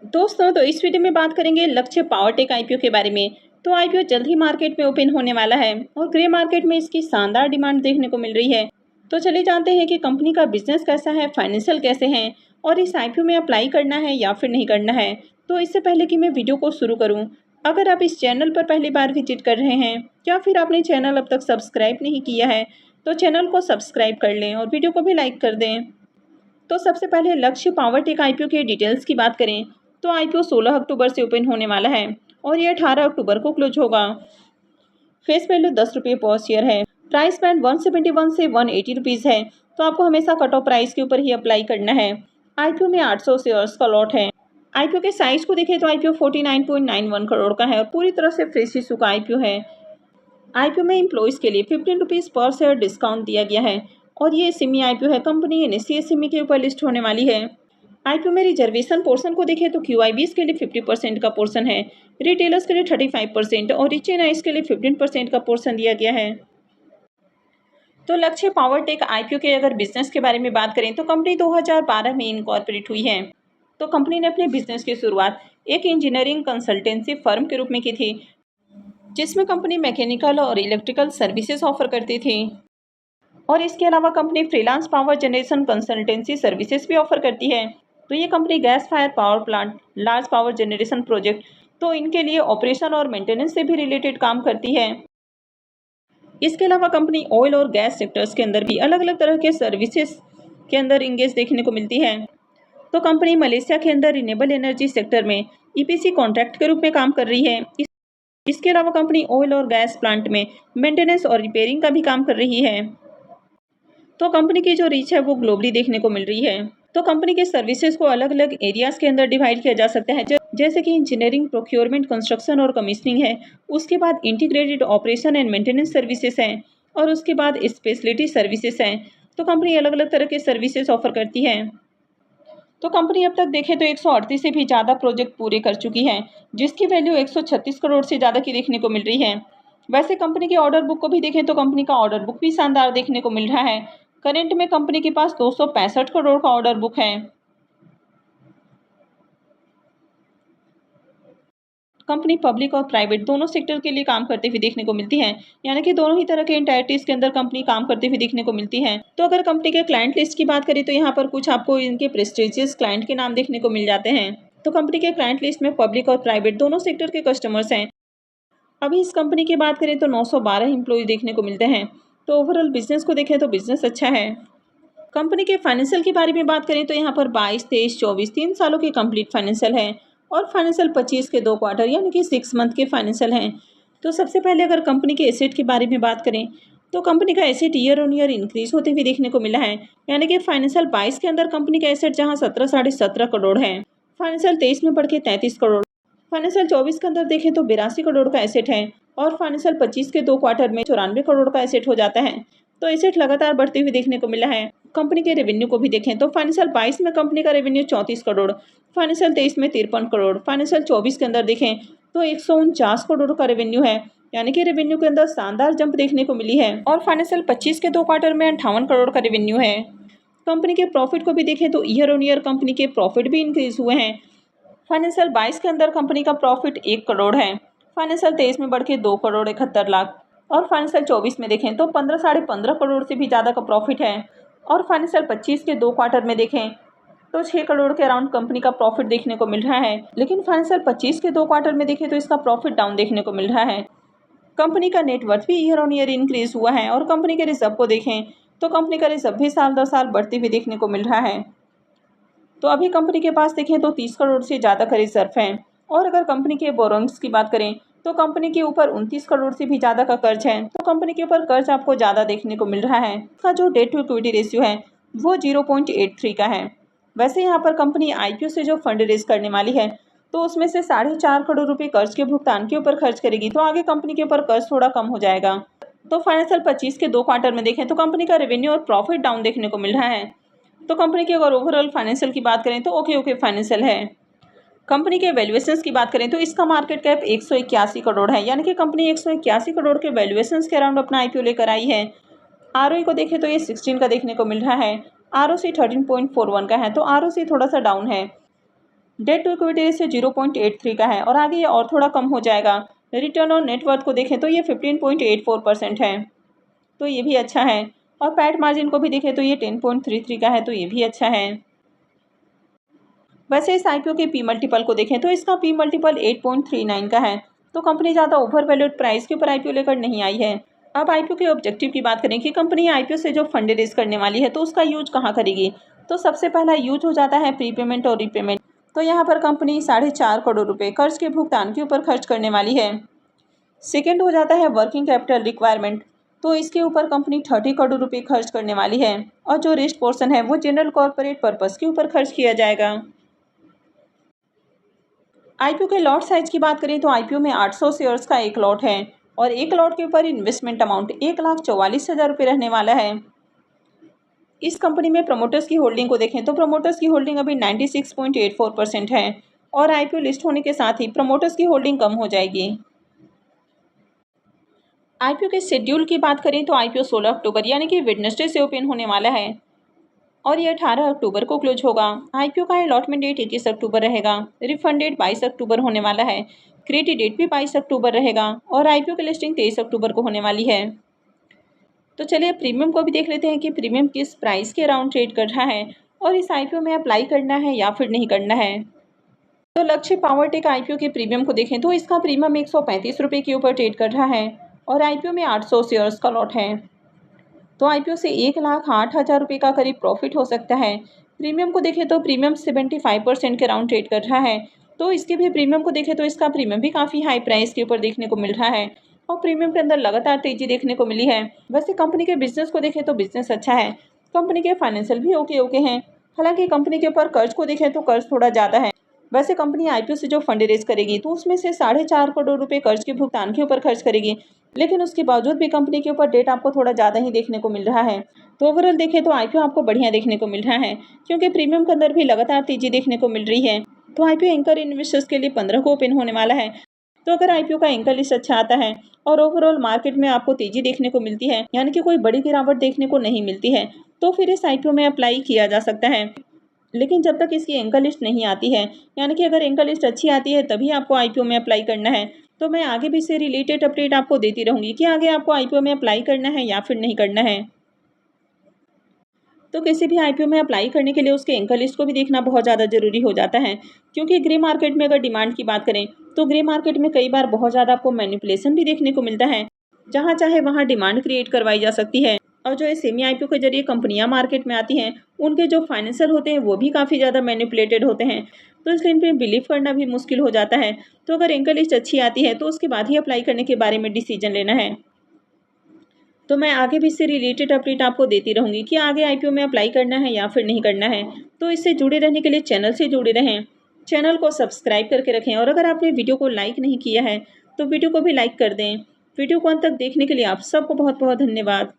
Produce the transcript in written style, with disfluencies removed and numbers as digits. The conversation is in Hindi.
दोस्तों, तो इस वीडियो में बात करेंगे लक्ष्य पावरटेक आईपीओ के बारे में। तो आईपीओ जल्द ही मार्केट में ओपन होने वाला है और ग्रे मार्केट में इसकी शानदार डिमांड देखने को मिल रही है। तो चलिए जानते हैं कि कंपनी का बिजनेस कैसा है, फाइनेंशियल कैसे हैं और इस आईपीओ में अप्लाई करना है या फिर नहीं करना है। तो इससे पहले कि मैं वीडियो को शुरू करूँ, अगर आप इस चैनल पर पहली बार विजिट कर रहे हैं या फिर आपने चैनल अब तक सब्सक्राइब नहीं किया है, तो चैनल को सब्सक्राइब कर लें और वीडियो को भी लाइक कर दें। तो सबसे पहले लक्ष्य पावरटेक आईपीओ के डिटेल्स की बात करें तो आईपीओ 16 अक्टूबर से ओपन होने वाला है और ये 18 अक्टूबर को क्लोज होगा। फेस वैल्यू 10 रुपये पर शेयर है। प्राइस बैंड 171 से 180 रुपीज़ है। तो आपको हमेशा कट ऑफ प्राइस के ऊपर ही अप्लाई करना है। आईपीओ में 800 शेयर्स का लॉट है। आईपीओ के साइज को देखें तो आईपीओ 49.91 करोड़ का है और पूरी तरह से फ्रेश इशू का आईपीओ है। आईपीओ में एम्प्लॉइज़ के लिए 15 रुपीज़ पर शेयर डिस्काउंट दिया गया है और ये एसएमई आईपीओ है। कंपनी एनएससी एसएमई के ऊपर लिस्ट होने वाली है। आईपीओ में रिजर्वेशन पोर्शन को देखें तो क्यूआईबीज के लिए 50% का पोर्शन है, रिटेलर्स के लिए 35% और रिच एंड आईज के लिए 15% का पोर्शन दिया गया है। तो लक्ष्य पावरटेक आईपीओ के अगर बिजनेस के बारे में बात करें तो कंपनी 2012 में इनकॉर्पोरेट हुई है। तो कंपनी ने अपने बिजनेस की शुरुआत एक इंजीनियरिंग कंसल्टेंसी फर्म के रूप में की थी, जिसमें कंपनी मैकेनिकल और इलेक्ट्रिकल सर्विसेज ऑफर करती थी और इसके अलावा company freelance power generation consultancy services भी ऑफर करती है। तो ये company gas fire power plant, large power generation project, तो इनके लिए ऑपरेशन और मेंटेनेंस से भी रिलेटेड काम करती है। इसके अलावा कंपनी ऑयल और गैस सेक्टर्स के अंदर भी अलग अलग तरह के सर्विसेज के अंदर इंगेज देखने को मिलती है। तो कंपनी मलेशिया के अंदर रिन्यूएबल एनर्जी सेक्टर में ईपीसी कॉन्ट्रैक्ट के रूप में काम कर रही है। इसके अलावा कंपनी ऑयल और गैस प्लांट में मेंटेनेंस और रिपेयरिंग का भी काम कर रही है। तो कंपनी की जो रीच है वो ग्लोबली देखने को मिल रही है। तो कंपनी के सर्विसेज को अलग अलग एरियाज के अंदर डिवाइड किया जा सकता है, जैसे कि इंजीनियरिंग, प्रोक्योरमेंट, कंस्ट्रक्शन और कमीशनिंग है। उसके बाद integrated operation and maintenance services हैं और उसके बाद स्पेशलिटी सर्विसेज हैं। तो कंपनी अलग अलग तरह के सर्विसेज ऑफर करती है। तो कंपनी अब तक देखें तो 138 से भी ज़्यादा प्रोजेक्ट पूरे कर चुकी है, जिसकी वैल्यू 136 करोड़ से ज़्यादा की देखने को मिल रही है। वैसे कंपनी के ऑर्डर बुक को भी देखें तो कंपनी का ऑर्डर बुक भी शानदार देखने को मिल रहा है। करंट में कंपनी के पास 265 करोड़ का ऑर्डर बुक है। कंपनी पब्लिक और प्राइवेट दोनों सेक्टर के लिए काम करते हुए देखने को मिलती है, यानी कि दोनों ही तरह के एंटाइटीज के अंदर कंपनी काम करते हुए देखने को मिलती है। तो अगर कंपनी के क्लाइंट लिस्ट की बात करें तो यहाँ पर कुछ आपको इनके प्रेस्टिजियस क्लाइंट के नाम देखने को मिल जाते हैं। तो कंपनी के क्लाइंट लिस्ट में पब्लिक और प्राइवेट दोनों सेक्टर के कस्टमर्स हैं। अभी इस कंपनी की बात करें तो 912 एम्प्लॉय देखने को मिलते हैं। तो ओवरऑल बिजनेस को देखें तो बिजनेस अच्छा है। कंपनी के फाइनेंशियल के बारे में बात करें तो यहाँ पर 22, 23, 24 3 सालों के कंप्लीट फाइनेंशियल है और फाइनेंशियल 25 के 2 क्वार्टर यानी कि 6 मंथ के फाइनेंशियल हैं। तो सबसे पहले अगर कंपनी के एसेट के बारे में बात करें तो कंपनी का asset year on year increase होते हुए देखने को मिला है, यानी कि फाइनेंशियल 22 के अंदर कंपनी का एसेट जहाँ 17 करोड़ है, फाइनेंशियल 23 में बढ़ के 33 करोड़, फाइनेंशियल 24 के अंदर देखें तो 82 करोड़ का एसेट है और फाइनेंशियल 25 के 2 क्वार्टर में 94 करोड़ का एसेट हो जाता है। तो एसेट लगातार बढ़ते हुए देखने को मिला है। कंपनी के रेवेन्यू को भी देखें तो फाइनेंशियल 22 में कंपनी का रेवेन्यू 34 करोड़, फाइनेंशियल 23 में 53 करोड़, फाइनेंशियल 24 के अंदर देखें तो 149 करोड़ का रेवेन्यू है, यानी कि रेवेन्यू के अंदर शानदार जंप देखने को मिली है और फाइनेंशियल 25 के 2 क्वार्टर में 58 करोड़ का रेवेन्यू है। कंपनी के प्रॉफिट को भी देखें तो ईयर ऑन ईयर कंपनी के प्रॉफिट भी इंक्रीज हुए हैं। फाइनेंशियल 22 के अंदर कंपनी का प्रॉफिट 1 करोड़ है, फाइनेंशियल 23 में बढ़ के 2 करोड़ 71 लाख और फाइनेंशियल 24 में देखें तो 15 करोड़ से भी ज़्यादा का प्रॉफिट है और फाइनेंशियल 25 के 2 क्वार्टर में देखें तो 6 करोड़ के अराउंड कंपनी का प्रॉफिट देखने को मिल रहा है। लेकिन फाइनेंशियल 25 के 2 क्वार्टर में देखें तो इसका प्रॉफिट डाउन देखने को मिल रहा है। कंपनी का नेटवर्थ भी ईयर ऑन ईयर इंक्रीज हुआ है और कंपनी के रिजर्व को देखें तो कंपनी का रिजर्व भी साल दर साल बढ़ते हुए देखने को मिल रहा है। तो अभी कंपनी के पास देखें तो 30 करोड़ से ज़्यादा का रिजर्व है और अगर कंपनी के बोरोइंग्स की बात करें तो कंपनी के ऊपर 29 करोड़ से भी ज़्यादा का कर्ज है। तो कंपनी के ऊपर कर्ज आपको ज़्यादा देखने को मिल रहा है। इसका जो डेट टू इक्विटी रेशियो है वो 0.83 का है। वैसे यहाँ पर कंपनी आईपीओ से जो फंड रेज करने वाली है तो उसमें से 4.5 करोड़ रुपये कर्ज के भुगतान के ऊपर खर्च करेगी, तो आगे कंपनी के ऊपर कर्ज थोड़ा कम हो जाएगा। तो फाइनेंशियल 25 के 2 क्वार्टर में देखें तो कंपनी का रेवेन्यू और प्रॉफिट डाउन देखने को मिल रहा है। तो कंपनी की अगर ओवरऑल फाइनेंशियल की बात करें तो ओके फाइनेंशियल है। कंपनी के वैल्यूएशंस की बात करें तो इसका मार्केट कैप 181 करोड़ है, यानी कि कंपनी 181 करोड़ के वैल्यूएशंस के अराउंड अपना आईपीओ लेकर आई है। आरओई को देखें तो ये 16 का देखने को मिल रहा है, आरओसी 13.41 का है, तो आरओसी थोड़ा सा डाउन है। डेट टू इक्विटी रेशियो 0.83 का है और आगे ये और थोड़ा कम हो जाएगा। रिटर्न ऑन नेटवर्थ को देखें तो ये 15.84% है, तो ये भी अच्छा है। और पैट मार्जिन को भी देखें तो ये 10.33 का है, तो ये भी अच्छा है। वैसे इस आईपीओ के पी मल्टीपल को देखें तो इसका पी मल्टीपल 8.39 का है, तो कंपनी ज़्यादा ओवर वैल्यूड प्राइस के ऊपर आईपीओ लेकर नहीं आई है। अब आईपीओ के ऑब्जेक्टिव की बात करें कि कंपनी आईपीओ से जो फंड रेज करने वाली है तो उसका यूज कहाँ करेगी, तो सबसे पहला यूज हो जाता है प्रीपेमेंट और रीपेमेंट। तो यहाँ पर कंपनी 4.5 करोड़ रुपये कर्ज के भुगतान के ऊपर खर्च करने वाली है। सेकेंड हो जाता है वर्किंग कैपिटल रिक्वायरमेंट, तो इसके ऊपर कंपनी 30 करोड़ रुपये खर्च करने वाली है और जो रेस्ट पोर्शन है वो जनरल कॉर्पोरेट पर्पस के ऊपर खर्च किया जाएगा। आईपीओ के लॉट साइज की बात करें तो आईपीओ में 800 शेयर्स का एक लॉट है और एक लॉट के ऊपर इन्वेस्टमेंट अमाउंट 1,44,000 रुपये रहने वाला है। इस कंपनी में प्रमोटर्स की होल्डिंग को देखें तो प्रमोटर्स की होल्डिंग अभी 96.84% है और आईपीओ लिस्ट होने के साथ ही प्रमोटर्स की होल्डिंग कम हो जाएगी। आईपीओ के शेड्यूल की बात करें तो आईपीओ 16 अक्टूबर यानी कि वेडनेसडे से ओपन होने वाला है और ये 18 अक्टूबर को क्लोज होगा। आईपीओ का अलॉटमेंट डेट 21 अक्टूबर रहेगा। रिफंड डेट 22 अक्टूबर होने वाला है। क्रेडिट डेट भी 22 अक्टूबर रहेगा और आईपीओ की लिस्टिंग 23 अक्टूबर को होने वाली है। तो चलिए प्रीमियम को भी देख लेते हैं कि प्रीमियम किस प्राइस के अराउंड ट्रेड कर रहा है और इस आईपीओ में अप्लाई करना है या फिर नहीं करना है। तो लक्ष्य पावरटेक आईपीओ के प्रीमियम को देखें तो इसका प्रीमियम 135 रुपये के ऊपर ट्रेड कर रहा है और आईपीओ में 800 शेयर्स का लॉट है, तो आईपीओ से 1,08,000 रुपये का करीब प्रॉफिट हो सकता है। प्रीमियम को देखें तो प्रीमियम 75% के अराउंड ट्रेड कर रहा है, तो इसके भी प्रीमियम को देखें तो इसका प्रीमियम भी काफ़ी हाई प्राइस के ऊपर देखने को मिल रहा है और प्रीमियम के अंदर लगातार तेजी देखने को मिली है। वैसे कंपनी के बिजनेस को देखें तो बिजनेस अच्छा है, कंपनी के फाइनेंशियल भी ओके हैं। हालांकि कंपनी के ऊपर कर्ज को देखें तो कर्ज थोड़ा ज़्यादा है। वैसे कंपनी आईपीओ से जो फंड रेज करेगी तो उसमें से 4.5 करोड़ रुपये कर्ज के भुगतान के ऊपर खर्च करेगी, लेकिन उसके बावजूद भी कंपनी के ऊपर डेट आपको थोड़ा ज़्यादा ही देखने को मिल रहा है। तो ओवरऑल देखें तो आईपीओ आपको बढ़िया देखने को मिल रहा है क्योंकि प्रीमियम के अंदर भी लगातार तेजी देखने को मिल रही है। तो आईपीओ एंकर इन्वेस्टर्स के लिए 15 को ओपन होने वाला है। तो अगर आईपीओ का एंकर लिस्ट अच्छा आता है और ओवरऑल मार्केट में आपको तेजी देखने को मिलती है यानी कि कोई बड़ी गिरावट देखने को नहीं मिलती है, तो फिर इस आईपीओ में अप्लाई किया जा सकता है। लेकिन जब तक इसकी एंकर लिस्ट नहीं आती है यानी कि अगर एंकर लिस्ट अच्छी आती है तभी आपको आईपीओ में अप्लाई करना है। तो मैं आगे भी इससे रिलेटेड अपडेट आपको देती रहूँगी कि आगे आपको आईपीओ में अप्लाई करना है या फिर नहीं करना है। तो किसी भी आईपीओ में अप्लाई करने के लिए उसके एंकर लिस्ट को भी देखना बहुत ज़्यादा ज़रूरी हो जाता है, क्योंकि ग्रे मार्केट में अगर डिमांड की बात करें तो ग्रे मार्केट में कई बार बहुत ज़्यादा आपको मैनिपुलेशन भी देखने को मिलता है, जहाँ चाहे वहाँ डिमांड क्रिएट करवाई जा सकती है। और जो ये सेमी आईपीओ के जरिए कंपनियां मार्केट में आती हैं उनके जो फाइनेंशियल होते हैं वो भी काफ़ी ज़्यादा मैनिपुलेटेड होते हैं, तो इसलिए इन पर बिलीव करना भी मुश्किल हो जाता है। तो अगर एंकर लिस्ट अच्छी आती है तो उसके बाद ही अप्लाई करने के बारे में डिसीजन लेना है। तो मैं आगे भी इससे रिलेटेड अपडेट आपको देती रहूँगी कि आगे आईपीओ में अप्लाई करना है या फिर नहीं करना है। तो इससे जुड़े रहने के लिए चैनल से जुड़े रहें, चैनल को सब्सक्राइब करके रखें और अगर आपने वीडियो को लाइक नहीं किया है तो वीडियो को भी लाइक कर दें। वीडियो को अंत तक देखने के लिए आप सबको बहुत बहुत धन्यवाद।